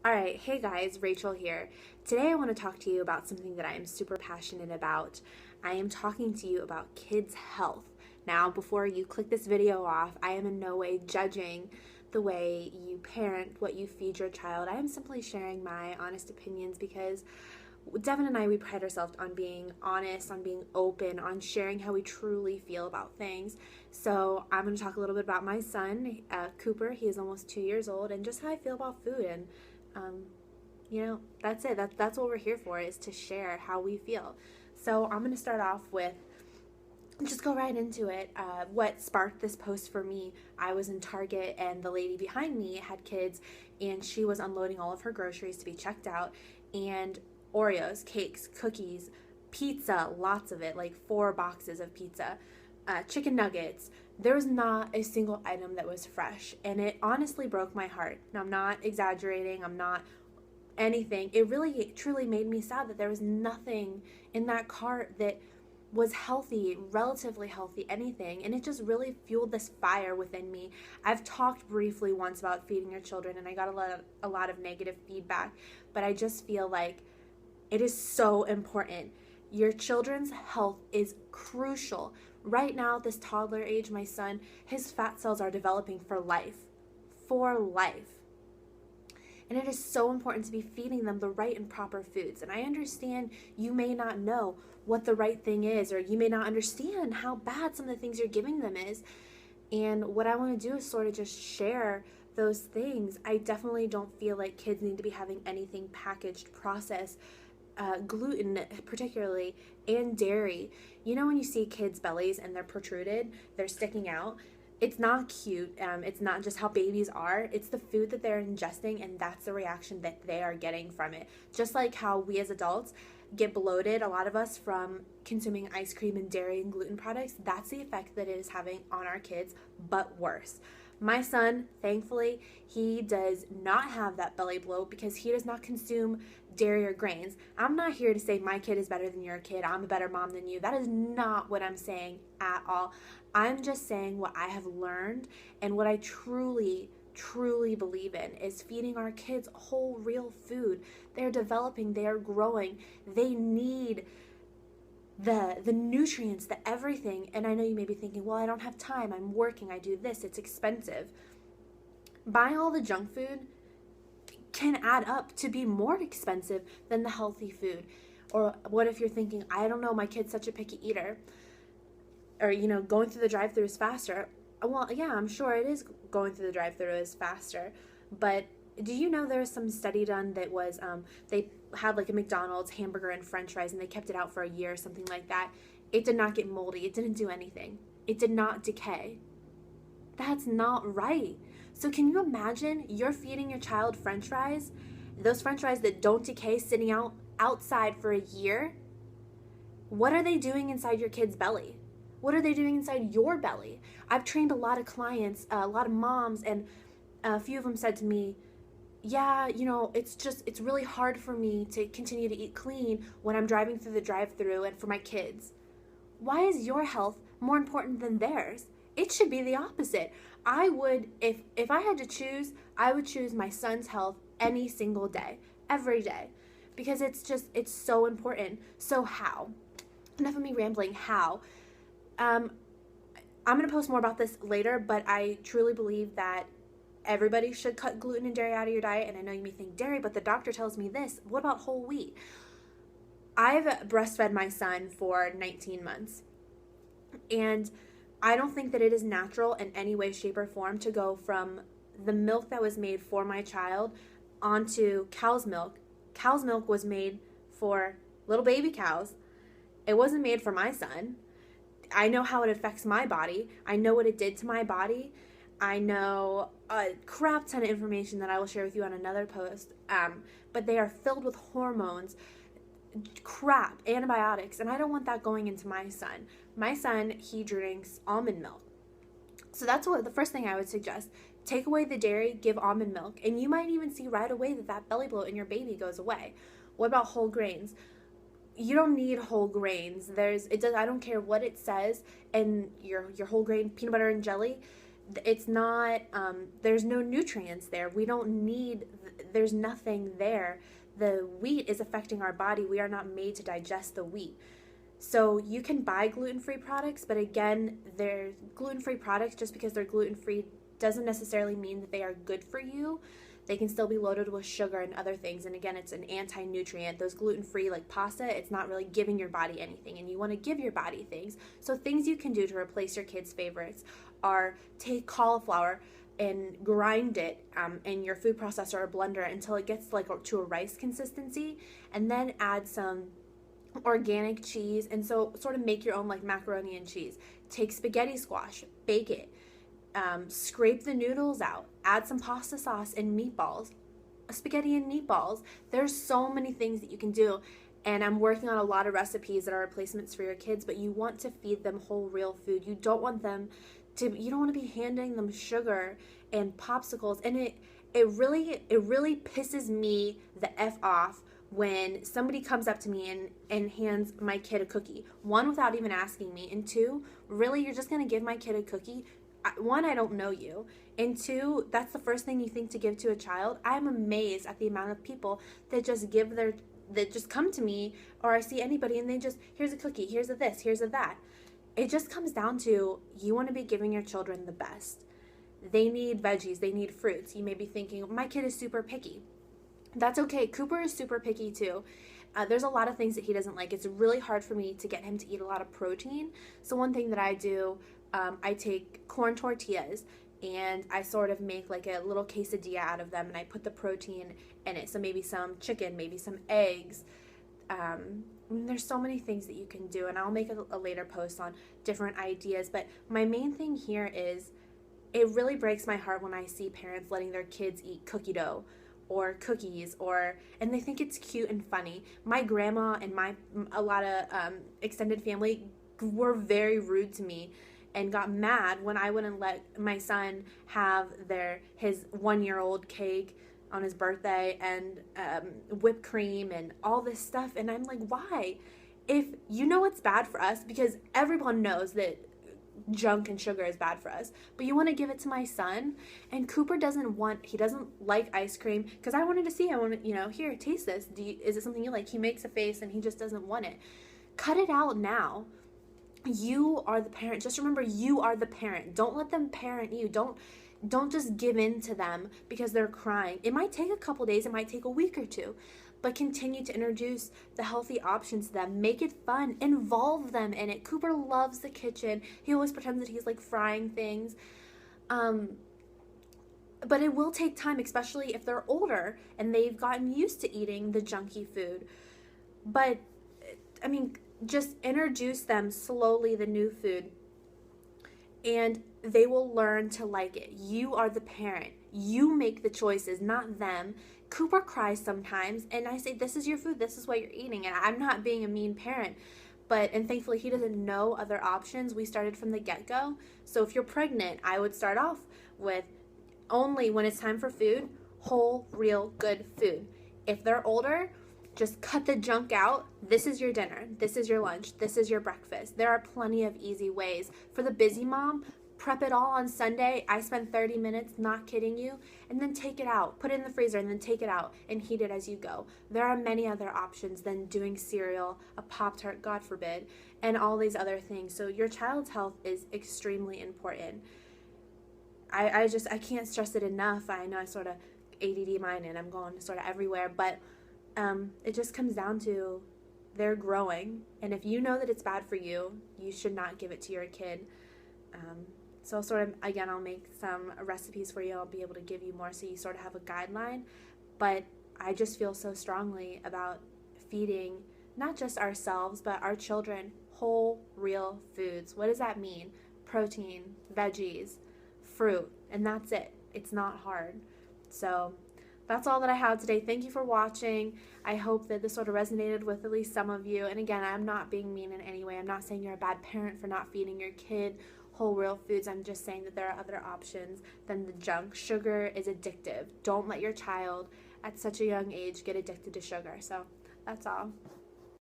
All right, hey guys, Rachel here. Today I want to talk to you about something that I am super passionate about. I am talking to you about kids' health. Now, before you click this video off, I am in no way judging the way you parent, what you feed your child. I am simply sharing my honest opinions because Devin and I, we pride ourselves on being honest, on being open, on sharing how we truly feel about things. So I'm going to talk a little bit about my son, Cooper. He is almost 2 years old, and just how I feel about food. And um, that's it. That's what we're here for, is to share how we feel. So I'm going to start off with just go right into it. What sparked this post for me, I was in Target and the lady behind me had kids and she was unloading all of her groceries to be checked out, and Oreos, cakes, cookies, pizza, lots of it, like 4 boxes of pizza, chicken nuggets. There was not a single item that was fresh, and it honestly broke my heart. Now, I'm not exaggerating, I'm not anything. It really truly made me sad that there was nothing in that cart that was healthy, relatively healthy, anything. And it just really fueled this fire within me. I've talked briefly once about feeding your children and I got a lot of negative feedback, but I just feel like it is so important. Your children's health is crucial. Right now, this toddler age, my son, his fat cells are developing for life. For life. And it is so important to be feeding them the right and proper foods. And I understand you may not know what the right thing is, or you may not understand how bad some of the things you're giving them is. And what I want to do is sort of just share those things. I definitely don't feel like kids need to be having anything packaged, processed, gluten particularly, and dairy. You know when you see kids' bellies and they're protruded, they're sticking out? It's not cute. It's not just how babies are. It's the food that they're ingesting, and that's the reaction that they are getting from it. Just like how we as adults get bloated, a lot of us, from consuming ice cream and dairy and gluten products, that's the effect that it is having on our kids, but worse. My son, thankfully, he does not have that belly bloat because he does not consume dairy or grains. I'm not here to say my kid is better than your kid, I'm a better mom than you. That is not what I'm saying at all. I'm just saying what I have learned and what I truly believe in is feeding our kids whole, real food. They're developing, they are growing, they need the nutrients, the everything. And I know you may be thinking, well, I don't have time, I'm working, I do this, it's expensive. Buying all the junk food can add up to be more expensive than the healthy food. Or what if you're thinking, I don't know, my kid's such a picky eater, or going through the drive-thru is faster. Well, yeah, I'm sure it is. Going through the drive-thru is faster, but do you know there was some study done that was they had like a McDonald's hamburger and french fries and they kept it out for a year or something like that. It did not get moldy, it didn't do anything, it did not decay. That's not right. So can you imagine you're feeding your child french fries, those french fries that don't decay, sitting outside for a year? What are they doing inside your kid's belly? What are they doing inside your belly? I've trained a lot of clients, a lot of moms, and a few of them said to me, yeah, it's really hard for me to continue to eat clean when I'm driving through the drive-thru and for my kids. Why is your health more important than theirs? It should be the opposite. I would, if I had to choose, I would choose my son's health any single day, every day, because it's so important. So how? Enough of me rambling. How? Um, I'm going to post more about this later, but I truly believe that everybody should cut gluten and dairy out of your diet. And I know you may think dairy, but the doctor tells me this. What about whole wheat? I've breastfed my son for 19 months. And I don't think that it is natural in any way, shape, or form to go from the milk that was made for my child onto cow's milk. Cow's milk was made for little baby cows. It wasn't made for my son. I know how it affects my body. I know what it did to my body. I know a crap ton of information that I will share with you on another post. But they are filled with hormones, crap, antibiotics, and I don't want that going into my son. My son, he drinks almond milk. So that's what the first thing I would suggest. Take away the dairy, give almond milk, and you might even see right away that belly bloat in your baby goes away. What about whole grains? You don't need whole grains. I don't care what it says, and your whole grain peanut butter and jelly, It's not, there's no nutrients there. We don't need, there's nothing there. The wheat is affecting our body. We are not made to digest the wheat. So you can buy gluten-free products, but again, they're gluten-free products. Just because they're gluten-free doesn't necessarily mean that they are good for you. They can still be loaded with sugar and other things. And again, it's an anti-nutrient. Those gluten-free like pasta, it's not really giving your body anything, and you want to give your body things. So things you can do to replace your kids' favorites are take cauliflower and grind it in your food processor or blender until it gets like to a rice consistency, and then add some organic cheese, and so sort of make your own like macaroni and cheese. Take spaghetti squash, bake it, scrape the noodles out, add some pasta sauce and meatballs, spaghetti and meatballs. There's so many things that you can do, and I'm working on a lot of recipes that are replacements for your kids, but you want to feed them whole real food. You don't want to be handing them sugar and popsicles, and it really pisses me the F off when somebody comes up to me and hands my kid a cookie. One, without even asking me, and two, really, you're just going to give my kid a cookie? One, I don't know you, and two, that's the first thing you think to give to a child? I'm amazed at the amount of people that just come to me, or I see anybody and they just, here's a cookie, here's a this, here's a that. It just comes down to, you want to be giving your children the best. They need veggies, they need fruits. You may be thinking, my kid is super picky. That's okay. Cooper is super picky too. There's a lot of things that he doesn't like. It's really hard for me to get him to eat a lot of protein. So one thing that I do, I take corn tortillas and I sort of make like a little quesadilla out of them, and I put the protein in it. So maybe some chicken, maybe some eggs. There's so many things that you can do, and I'll make a later post on different ideas. But my main thing here is, it really breaks my heart when I see parents letting their kids eat cookie dough or cookies, and they think it's cute and funny. My grandma and a lot of extended family were very rude to me and got mad when I wouldn't let my son have his 1-year-old cake on his birthday and whipped cream and all this stuff. And I'm like, why? If you know it's bad for us, because everyone knows that junk and sugar is bad for us, but you want to give it to my son, and Cooper doesn't like ice cream, because I wanted to see, here, taste this. Is it something you like? He makes a face and he just doesn't want it. Cut it out now. You are the parent. Just remember, you are the parent. Don't let them parent you. Don't just give in to them because they're crying. It might take a couple days, it might take a week or two, but continue to introduce the healthy options to them. Make it fun. Involve them in it. Cooper loves the kitchen. He always pretends that he's like frying things. But it will take time, especially if they're older and they've gotten used to eating the junky food. But, just introduce them slowly, the new food, and they will learn to like it. You are the parent. You make the choices, not them. Cooper cries sometimes, and I say, this is your food, this is what you're eating, and I'm not being a mean parent, and thankfully he doesn't know other options. We started from the get-go. So if you're pregnant, I would start off with, only when it's time for food, whole, real, good food. If they're older, just cut the junk out. This is your dinner, this is your lunch, this is your breakfast. There are plenty of easy ways. For the busy mom, prep it all on Sunday. I spend 30 minutes, not kidding you, and then take it out. Put it in the freezer and then take it out and heat it as you go. There are many other options than doing cereal, a Pop-Tart, God forbid, and all these other things. So your child's health is extremely important. I can't stress it enough. I know I sort of ADD mine and I'm going sort of everywhere, but it just comes down to, they're growing, and if you know that it's bad for you, you should not give it to your kid. So sort of, again, I'll make some recipes for you. I'll be able to give you more so you sort of have a guideline. But I just feel so strongly about feeding not just ourselves, but our children whole, real foods. What does that mean? Protein, veggies, fruit, and that's it. It's not hard. So that's all that I have today. Thank you for watching. I hope that this sort of resonated with at least some of you. And again, I'm not being mean in any way. I'm not saying you're a bad parent for not feeding your kid whole real foods. I'm just saying that there are other options than the junk. Sugar is addictive. Don't let your child at such a young age get addicted to sugar. So that's all.